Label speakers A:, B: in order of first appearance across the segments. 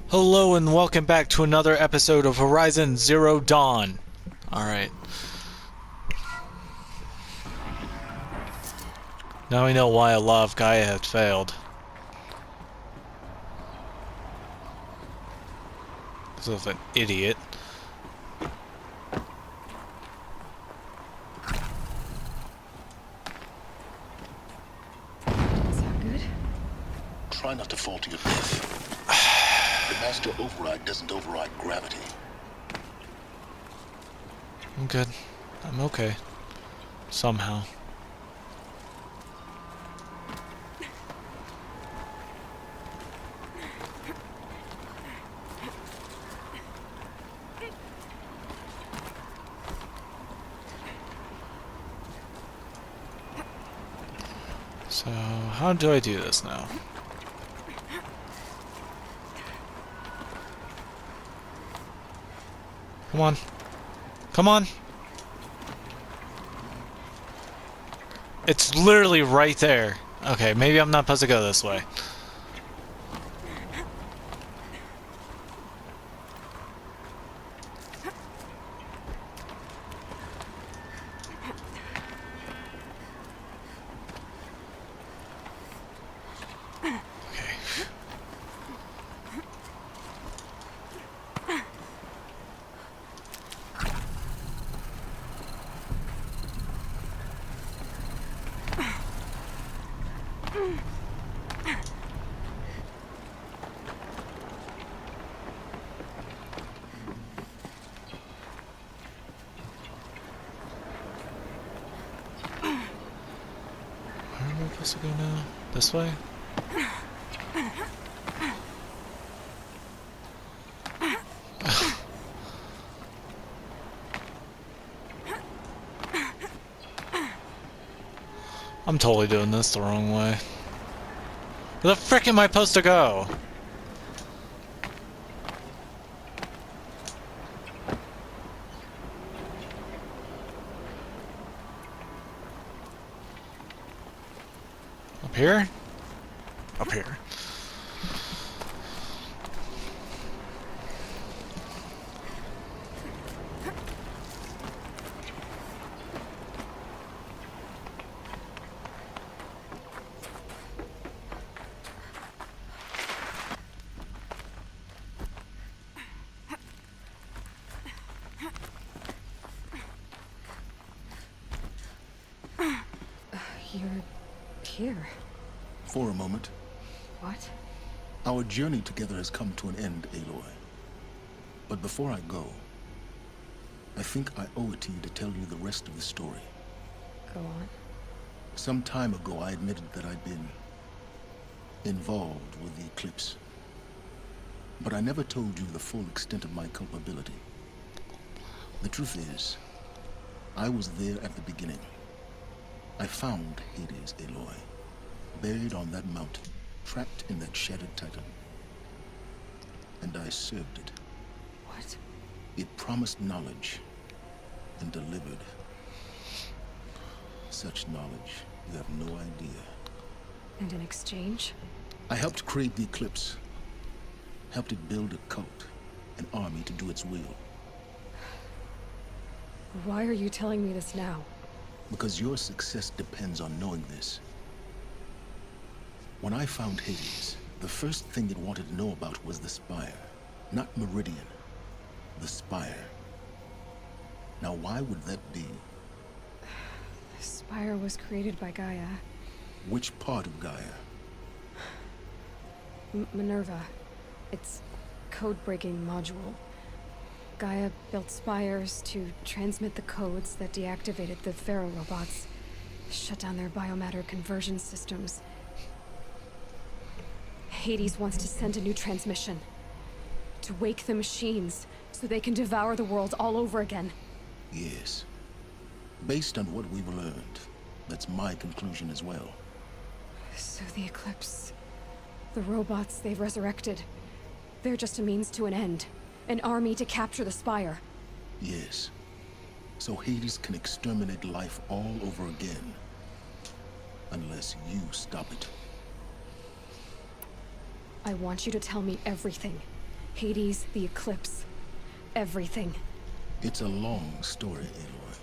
A: Hello and welcome back to another episode of Horizon Zero Dawn. Alright. Now we know why a lot of Gaia had failed. Because of an idiot.
B: Is that good?
C: Try not to fall to your death. The master override doesn't override gravity.
A: I'm good. I'm okay. Somehow. So, how do I do this now? Come on. Come on! It's literally right there. Okay, maybe I'm not supposed to go this way. Okay. Where am I supposed to go now? This way? I'm totally doing this the wrong way. Where the frick am I supposed to go? Up here? Up here.
B: You're here.
C: For a moment,
B: What?
C: our journey together has come to an end, Aloy. But before I go, I think I owe it to you to tell you the rest of the story.
B: Go on.
C: Some time ago, I admitted that I'd been involved with the Eclipse. But I never told you the full extent of my culpability. The truth is, I was there at the beginning. I found Hades, Aloy, buried on that mountain, trapped in that shattered titan. And I served it.
B: What?
C: It promised knowledge and delivered. Such knowledge, you have no idea.
B: And in exchange?
C: I helped create the Eclipse. Helped it build a cult, an army to do its will.
B: Why are you telling me this now?
C: Because your success depends on knowing this. When I found Hades, the first thing it wanted to know about was the Spire. Not Meridian. The Spire. Now why would that be?
B: The Spire was created by Gaia.
C: Which part of Gaia?
B: Minerva. It's code-breaking module. Gaia built spires to transmit the codes that deactivated the Pharaoh robots, shut down their biomatter conversion systems. Hades wants to send a new transmission. To wake the machines, so they can devour the world all over again.
C: Yes. Based on what we've learned, that's my conclusion as well.
B: So the Eclipse... the robots they've resurrected... they're just a means to an end. An army to capture the Spire.
C: Yes. So Hades can exterminate life all over again. Unless you stop it.
B: I want you to tell me everything. Hades, the Eclipse. Everything.
C: It's a long story, Aloy.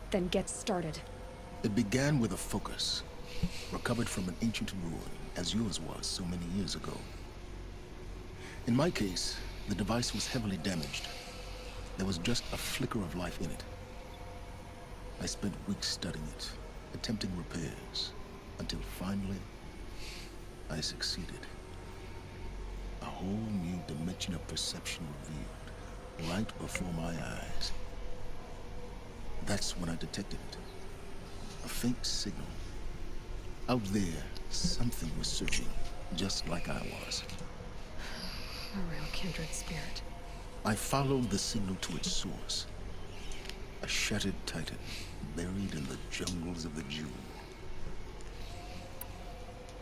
B: Then get started.
C: It began with a focus, recovered from an ancient ruin, as yours was so many years ago. In my case, the device was heavily damaged. There was just a flicker of life in it. I spent weeks studying it, attempting repairs, until finally, I succeeded. A whole new dimension of perception revealed, right before my eyes. That's when I detected it. A faint signal. Out there, something was searching, just like I was.
B: A real kindred spirit.
C: I followed the signal to its source. A shattered titan, buried in the jungles of the Jewel.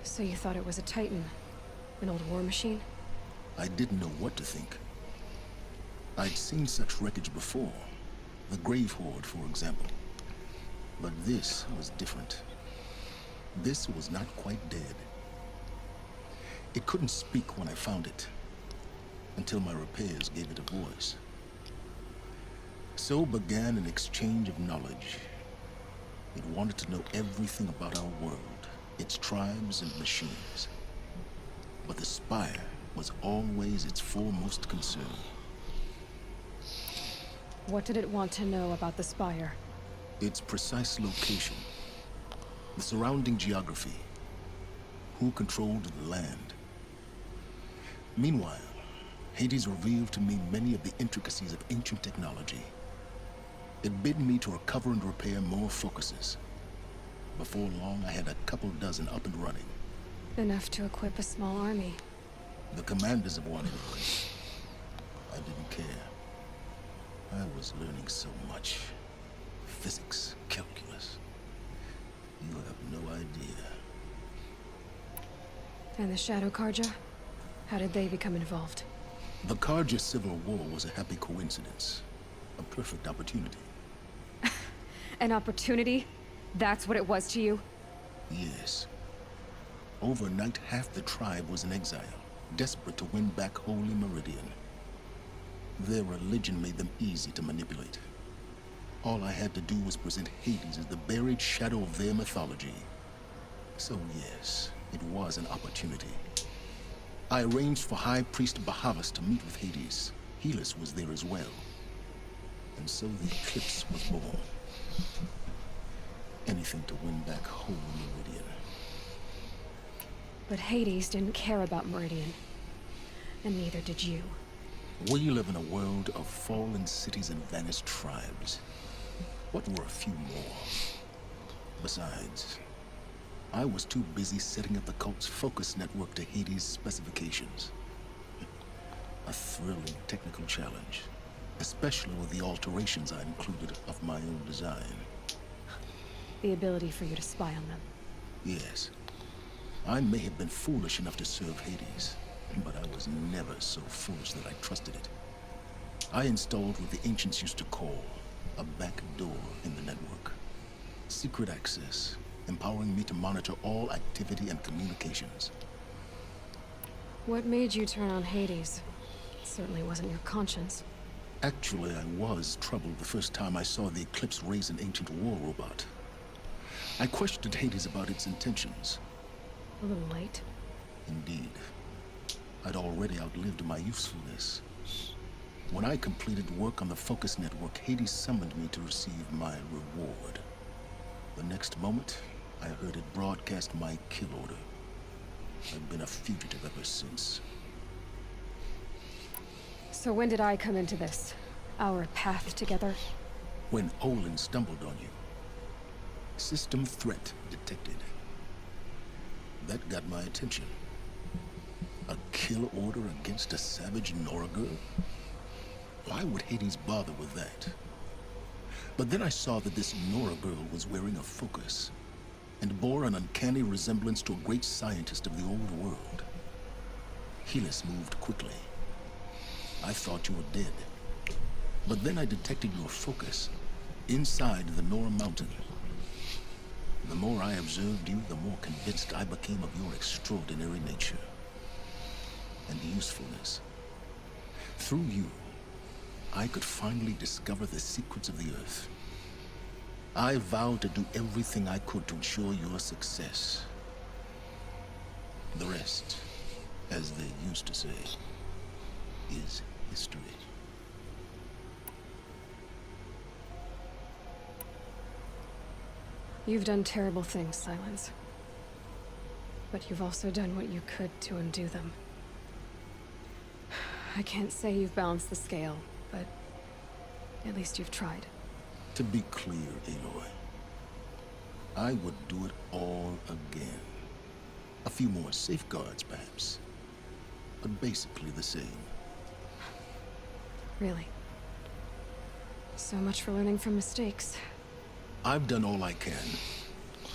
B: So you thought it was a Titan? An old war machine?
C: I didn't know what to think. I'd seen such wreckage before. The Grave Horde, for example. But this was different. This was not quite dead. It couldn't speak when I found it, until my repairs gave it a voice. So began an exchange of knowledge. It wanted to know everything about our world, its tribes and machines. But the Spire was always its foremost concern.
B: What did it want to know about the Spire?
C: Its precise location, the surrounding geography, who controlled the land. Meanwhile, Hades revealed to me many of the intricacies of ancient technology. It bid me to recover and repair more focuses. Before long, I had a couple dozen up and running.
B: Enough to equip a small army.
C: The commanders of one anyway. I didn't care. I was learning so much. Physics, calculus. You have no idea.
B: And the Shadow Carja? How did they become involved?
C: The Carja Civil War was a happy coincidence. A perfect opportunity.
B: An opportunity? That's what it was to you?
C: Yes. Overnight, half the tribe was in exile, desperate to win back Holy Meridian. Their religion made them easy to manipulate. All I had to do was present Hades as the buried shadow of their mythology. So yes, it was an opportunity. I arranged for High Priest Bahavas to meet with Hades. Helis was there as well. And so the Eclipse was born. Anything to win back Holy Meridian.
B: But Hades didn't care about Meridian. And neither did you.
C: We live in a world of fallen cities and vanished tribes. What were a few more? Besides, I was too busy setting up the cult's focus network to Hades' specifications. A thrilling technical challenge, especially with the alterations I included of my own design.
B: The ability for you to spy on them.
C: Yes, I may have been foolish enough to serve Hades, but I was never so foolish that I trusted it. I installed what the ancients used to call a back door in the network. Secret access, empowering me to monitor all activity and communications.
B: What made you turn on Hades? It certainly wasn't your conscience.
C: Actually, I was troubled the first time I saw the Eclipse raise an ancient war robot. I questioned Hades about its intentions.
B: A little late.
C: Indeed. I'd already outlived my usefulness. When I completed work on the Focus Network, Hades summoned me to receive my reward. The next moment, I heard it broadcast my kill order. I've been a fugitive ever since.
B: So when did I come into this? Our path together?
C: When Olin stumbled on you. System threat detected. That got my attention. A kill order against a savage Nora girl? Why would Hades bother with that? But then I saw that this Nora girl was wearing a focus, and bore an uncanny resemblance to a great scientist of the old world. Helis moved quickly. I thought you were dead. But then I detected your focus, inside the Nora mountain. The more I observed you, the more convinced I became of your extraordinary nature. And usefulness. Through you, I could finally discover the secrets of the Earth. I vowed to do everything I could to ensure your success. The rest, as they used to say, is history.
B: You've done terrible things, Silence. But you've also done what you could to undo them. I can't say you've balanced the scale, but at least you've tried.
C: To be clear, Aloy, I would do it all again. A few more safeguards, perhaps, but basically the same.
B: Really. So much for learning from mistakes.
C: I've done all I can.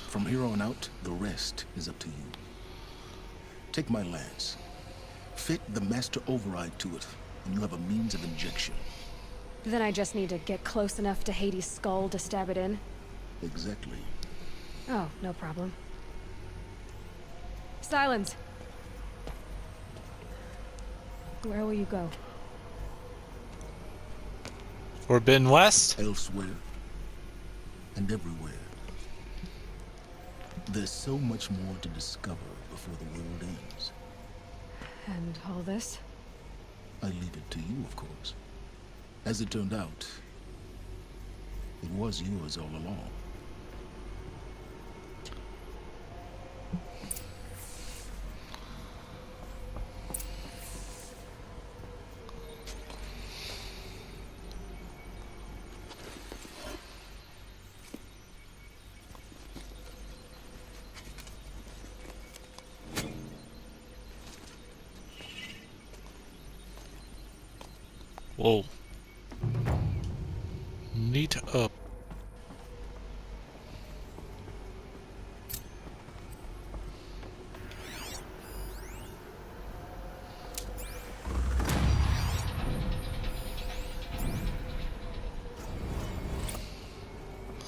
C: From here on out, the rest is up to you. Take my lance. Fit the master override to it, and you have a means of injection.
B: Then I just need to get close enough to Hades' skull to stab it in?
C: Exactly.
B: Oh, no problem. Silence! Where will you go?
A: Forbidden West?
C: Elsewhere. And everywhere. There's so much more to discover before the world ends.
B: And all this?
C: I leave it to you, of course. As it turned out, it was yours all along.
A: Whoa. Neat up.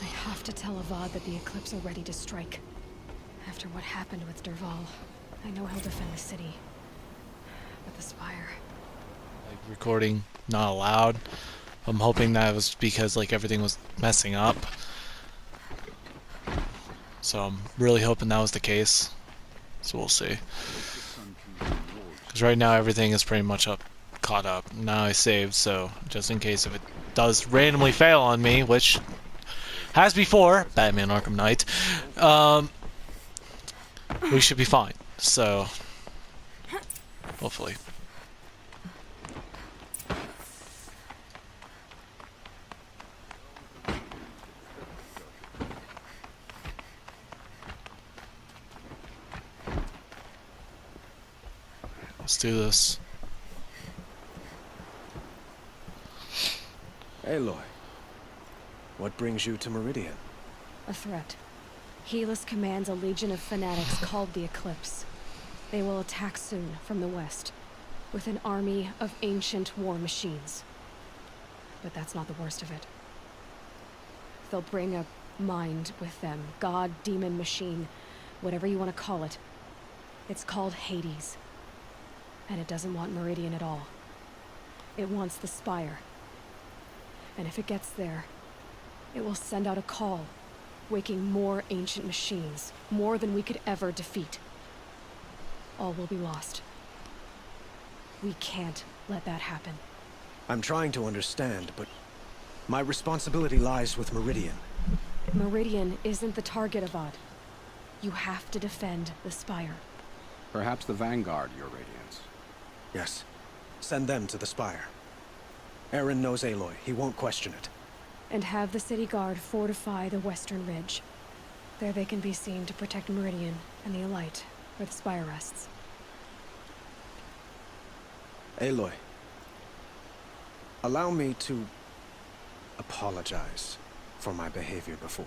B: I have to tell Avad that the Eclipse are ready to strike. After what happened with Dervahl, I know he'll defend the city. But the Spire...
A: Like, recording not allowed. I'm hoping that was because like everything was messing up. So I'm really hoping that was the case. So we'll see. Because right now everything is pretty much caught up. Now I saved, so just in case if it does randomly fail on me, which has before, Batman Arkham Knight, we should be fine. So hopefully. Let's do this.
D: Aloy, what brings you to Meridian?
B: A threat. Helis commands a legion of fanatics called the Eclipse. They will attack soon from the west, with an army of ancient war machines. But that's not the worst of it. They'll bring a mind with them. God, demon, machine, whatever you want to call it. It's called Hades. And it doesn't want Meridian at all. It wants the Spire. And if it gets there, it will send out a call, waking more ancient machines, more than we could ever defeat. All will be lost. We can't let that happen.
D: I'm trying to understand, but my responsibility lies with Meridian.
B: Meridian isn't the target, Avad. You have to defend the Spire.
E: Perhaps the Vanguard, Your Radiance.
D: Yes. Send them to the Spire. Eren knows Aloy. He won't question it.
B: And have the city guard fortify the western ridge. There they can be seen to protect Meridian and the Elite, where the Spire rests.
D: Aloy, allow me to apologize for my behavior before.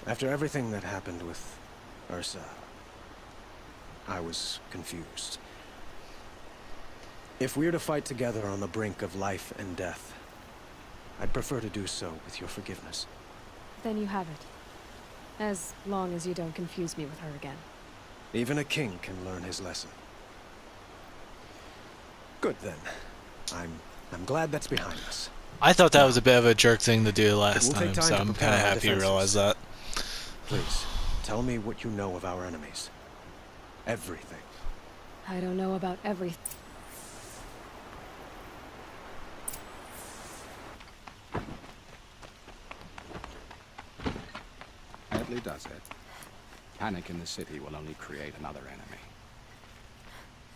D: After everything that happened with Ursa, I was confused. If we're to fight together on the brink of life and death, I'd prefer to do so with your forgiveness.
B: Then you have it. As long as you don't confuse me with her again.
D: Even a king can learn his lesson. Good then. I'm glad that's behind us.
A: I thought that was a bit of a jerk thing to do last
D: It will take
A: time,
D: time
A: so
D: to
A: I'm
D: prepare
A: kind of
D: our
A: happy you
D: defenses.
A: realized that.
D: Please, tell me what you know of our enemies. Everything.
B: I don't know about everything.
E: Headley does it. Panic in the city will only create another enemy.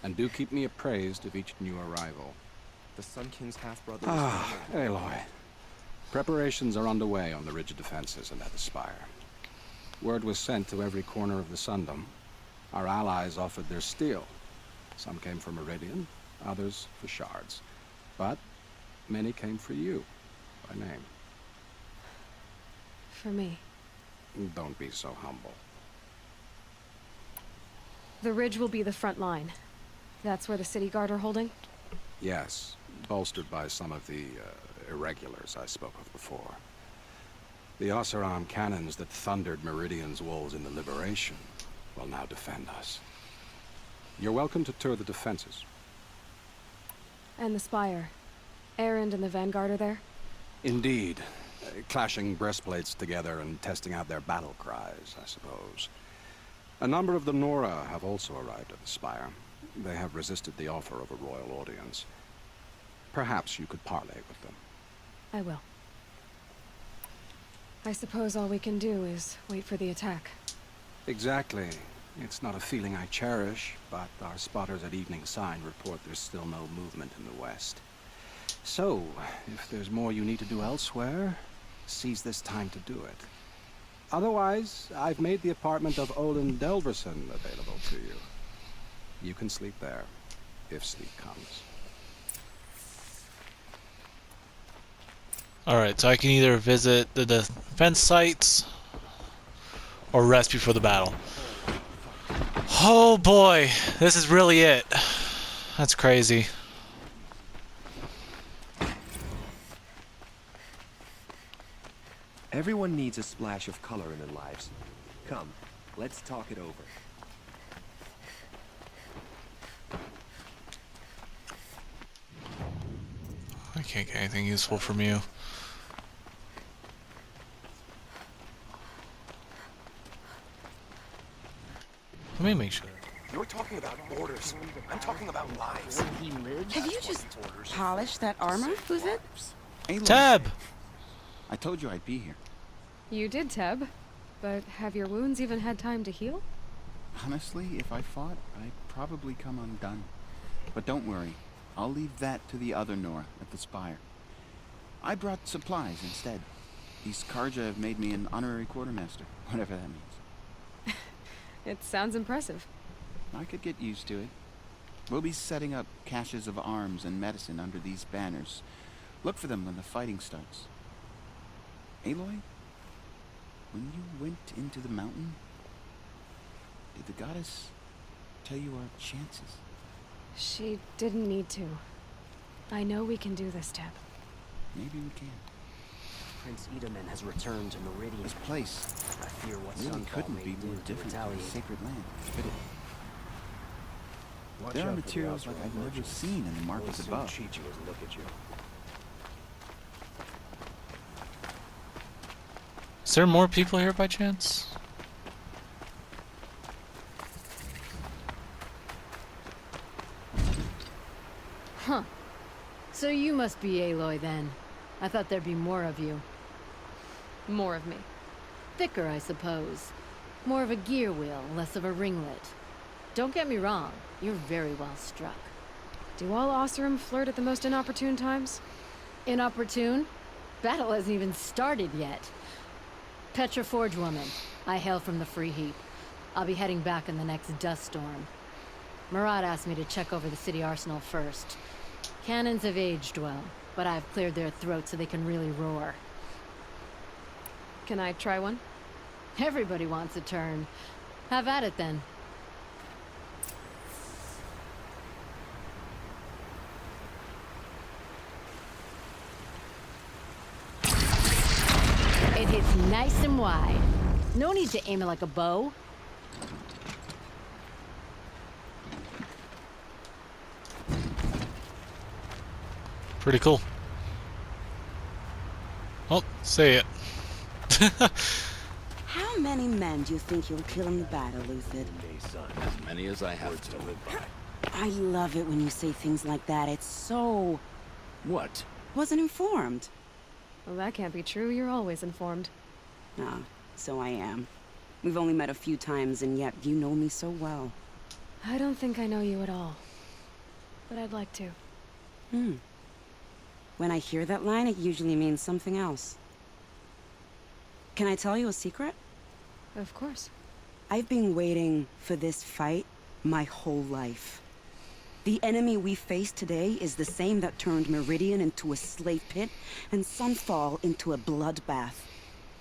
E: And do keep me appraised of each new arrival.
F: The Sun King's half-brother.
E: Ah, Aloy. Preparations are underway on the ridge defenses and at the spire. Word was sent to every corner of the Sundom. Our allies offered their steel. Some came for Meridian, others for shards. But many came for you, by name.
B: For me.
E: Don't be so humble.
B: The ridge will be the front line. That's where the city guard are holding?
E: Yes, bolstered by some of the irregulars I spoke of before. The Oseram cannons that thundered Meridian's walls in the Liberation will now defend us. You're welcome to tour the defenses.
B: And the spire. Erend and the Vanguard are there?
E: Indeed. Clashing breastplates together and testing out their battle cries, I suppose. A number of the Nora have also arrived at the spire. They have resisted the offer of a royal audience. Perhaps you could parley with them.
B: I will. I suppose all we can do is wait for the attack.
E: Exactly. It's not a feeling I cherish, but our spotters at Evening Sign report there's still no movement in the west. So, if there's more you need to do elsewhere, seize this time to do it. Otherwise, I've made the apartment of Olin Delverson available to you. You can sleep there, if sleep comes.
A: Alright, so I can either visit the defense sites or rest before the battle. Oh boy, this is really it. That's crazy.
F: Everyone needs a splash of color in their lives. Come, let's talk it over.
A: I can't get anything useful from you. Let me make sure.
D: You're talking about orders. I'm talking about lives.
G: Have you just polished that armor, Fuzit?
H: Aloy,
A: Tab!
H: I told you I'd be here.
B: You did, Teb. But have your wounds even had time to heal?
H: Honestly, if I fought, I'd probably come undone. But don't worry. I'll leave that to the other Nora at the spire. I brought supplies instead. These Karja have made me an honorary quartermaster, whatever that means.
B: It sounds impressive.
H: I could get used to it. We'll be setting up caches of arms and medicine under these banners. Look for them when the fighting starts. Aloy, when you went into the mountain, did the goddess tell you our chances?
B: She didn't need to. I know we can do this, Teb.
H: Maybe we can.
F: Prince Edaman has returned to Meridian.
H: This place
F: I fear what
H: really
F: Sunfall
H: couldn't
F: may
H: be
F: do
H: more
F: to
H: different from a
F: retaliate.
H: sacred land, could it? There are materials like I've never seen in the markets above.
F: Cheat you as look at you.
A: Is there more people here by chance?
I: Huh. So you must be Aloy then. I thought there'd be more of you.
B: More of me.
I: Thicker, I suppose. More of a gear wheel, less of a ringlet. Don't get me wrong, you're very well struck.
B: Do all Oseram flirt at the most inopportune times?
I: Inopportune? Battle hasn't even started yet. Petra Forge woman. I hail from the Free Heap. I'll be heading back in the next dust storm. Murad asked me to check over the city arsenal first. Cannons have aged well, but I've cleared their throats so they can really roar.
B: Can I try one?
I: Everybody wants a turn. Have at it then. It hits nice and wide. No need to aim it like a bow.
A: Pretty cool. Well, say it.
G: How many men do you think you'll kill in the battle, Luthid?
J: As many as I have to live by.
G: I love it when you say things like that. It's so...
J: What?
G: Wasn't informed.
B: Well, that can't be true. You're always informed.
G: Ah, so I am. We've only met a few times, and yet you know me so well.
B: I don't think I know you at all. But I'd like to.
G: When I hear that line, it usually means something else. Can I tell you a secret?
B: Of course.
G: I've been waiting for this fight my whole life. The enemy we face today is the same that turned Meridian into a slave pit and Sunfall into a bloodbath.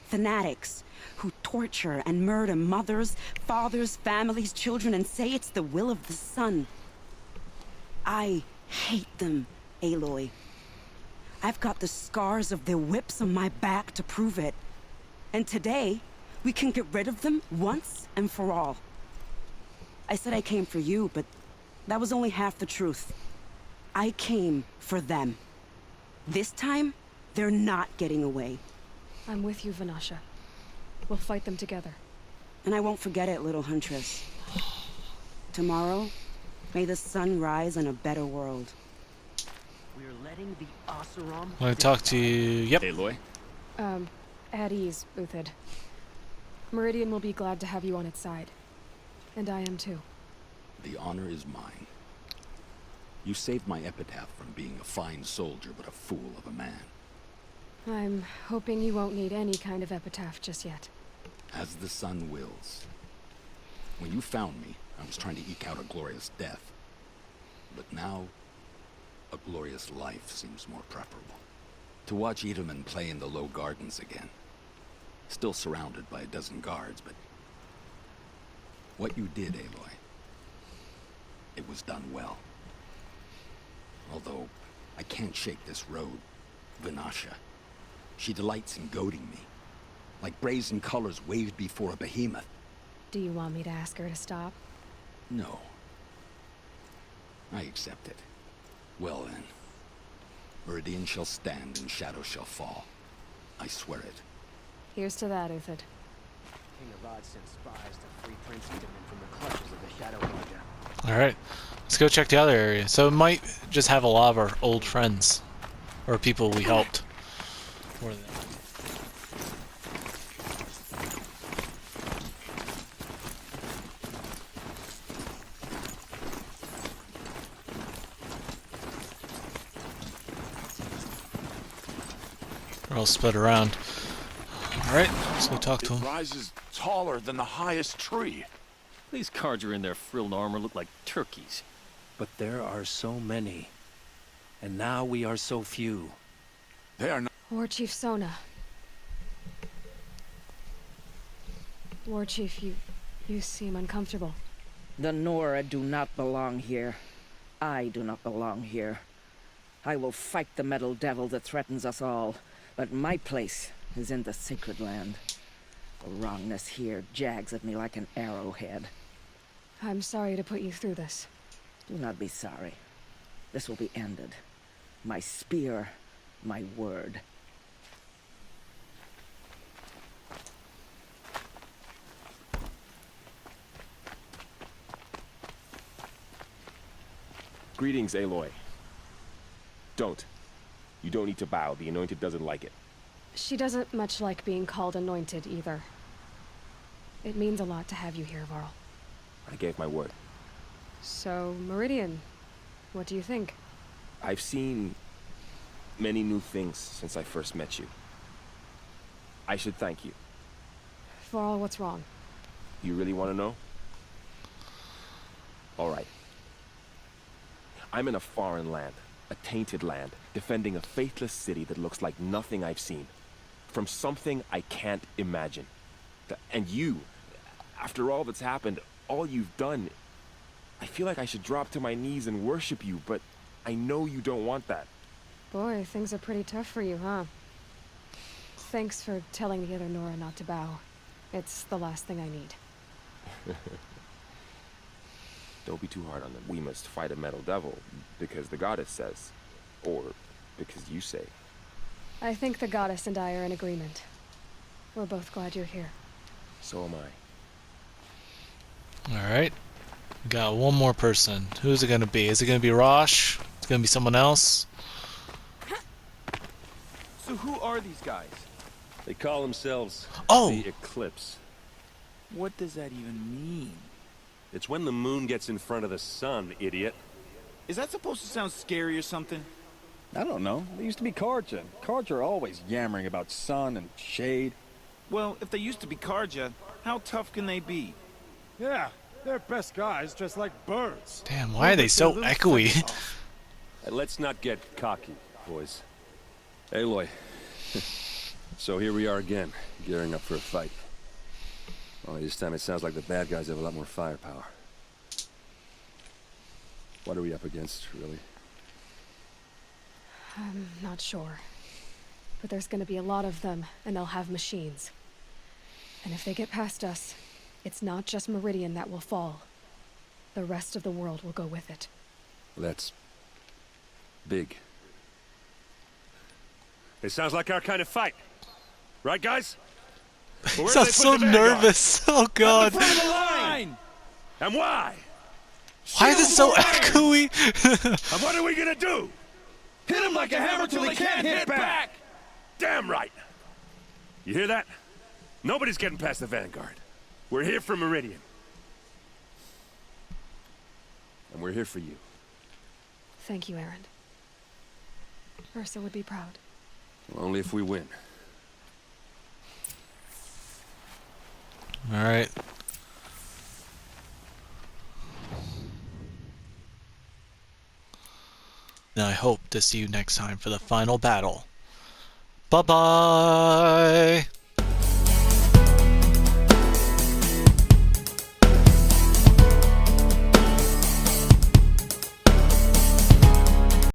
G: Fanatics who torture and murder mothers, fathers, families, children, and say it's the will of the sun. I hate them, Aloy. I've got the scars of their whips on my back to prove it. And today, we can get rid of them once and for all. I said I came for you, but that was only half the truth. I came for them. This time, they're not getting away.
B: I'm with you, Vanasha. We'll fight them together.
G: And I won't forget it, little huntress. Tomorrow, may the sun rise in a better world.
F: We're letting the Oseram...
A: Want to talk to you? Yep.
J: Aloy?
B: At ease, Uthid. Meridian will be glad to have you on its side. And I am too.
J: The honor is mine. You saved my epitaph from being a fine soldier, but a fool of a man.
B: I'm hoping you won't need any kind of epitaph just yet.
J: As the sun wills. When you found me, I was trying to eke out a glorious death. But now, a glorious life seems more preferable. To watch Edelman play in the low gardens again. Still surrounded by a dozen guards, but... what you did, Aloy, it was done well. Although, I can't shake this road, Vanasha. She delights in goading me. Like brazen colors waved before a behemoth.
B: Do you want me to ask her to stop?
J: No. I accept it. Well then. Meridian shall stand and shadow shall fall. I swear it.
B: Here's to that, Uthid.
F: King Avad sent spies to free Prince Edelman from the clutches of the Shadow Raja.
A: Alright. Let's go check the other area. So it might just have a lot of our old friends. Or people we helped. More than that. We're all split around. Alright, let's go talk to him.
K: It rises taller than the highest tree.
L: These Carja in their frilled armor look like turkeys.
D: But there are so many. And now we are so few.
K: They are not.
B: War Chief Sona. War Chief, you seem uncomfortable.
M: The Nora do not belong here. I do not belong here. I will fight the metal devil that threatens us all, but my place is in the sacred land. The wrongness here jags at me like an arrowhead.
B: I'm sorry to put you through this.
M: Do not be sorry. This will be ended. My spear, my word.
N: Greetings, Aloy. Don't. You don't need to bow. The Anointed doesn't like it.
B: She doesn't much like being called anointed either. It means a lot to have you here, Varl.
N: I gave my word.
B: So, Meridian, what do you think?
N: I've seen many new things since I first met you. I should thank you.
B: Varl, what's wrong?
N: You really want to know? All right. I'm in a foreign land, a tainted land, defending a faithless city that looks like nothing I've seen. From something I can't imagine. And you, after all that's happened, all you've done, I feel like I should drop to my knees and worship you, but I know you don't want that.
B: Boy, things are pretty tough for you, huh? Thanks for telling the other Nora not to bow. It's the last thing I need.
N: Don't be too hard on them. We must fight a metal devil, because the goddess says. Or because you say.
B: I think the goddess and I are in agreement. We're both glad you're here.
N: So am I.
A: Alright. Got one more person. Who's it gonna be? Is it gonna be Rosh? It's gonna be someone else?
K: So who are these guys?
O: They call themselves the Eclipse.
K: What does that even mean?
O: It's when the moon gets in front of the sun, idiot.
K: Is that supposed to sound scary or something?
P: I don't know. They used to be Carja. Carja are always yammering about sun and shade.
K: Well, if they used to be Carja, how tough can they be?
Q: Yeah, they're best guys dressed like birds.
A: Damn, why are they so echoey?
O: Hey, let's not get cocky, boys. Aloy. So here we are again, gearing up for a fight. Only this time it sounds like the bad guys have a lot more firepower. What are we up against, really?
B: I'm not sure. But there's gonna be a lot of them, and they'll have machines. And if they get past us, it's not just Meridian that will fall. The rest of the world will go with it.
O: That's big. It sounds like our kind of fight. Right, guys? Well,
A: Sounds so nervous. Oh god.
O: And why?
A: Why is it so echoey?
O: And what are we gonna do?
Q: Hit him like a hammer till he can't hit back!
O: Damn right. You hear that? Nobody's getting past the Vanguard. We're here for Meridian. And we're here for you.
B: Thank you, Erend. Ursa would be proud.
O: Well, only if we win.
A: Alright. And I hope to see you next time for the final battle. Bye-bye!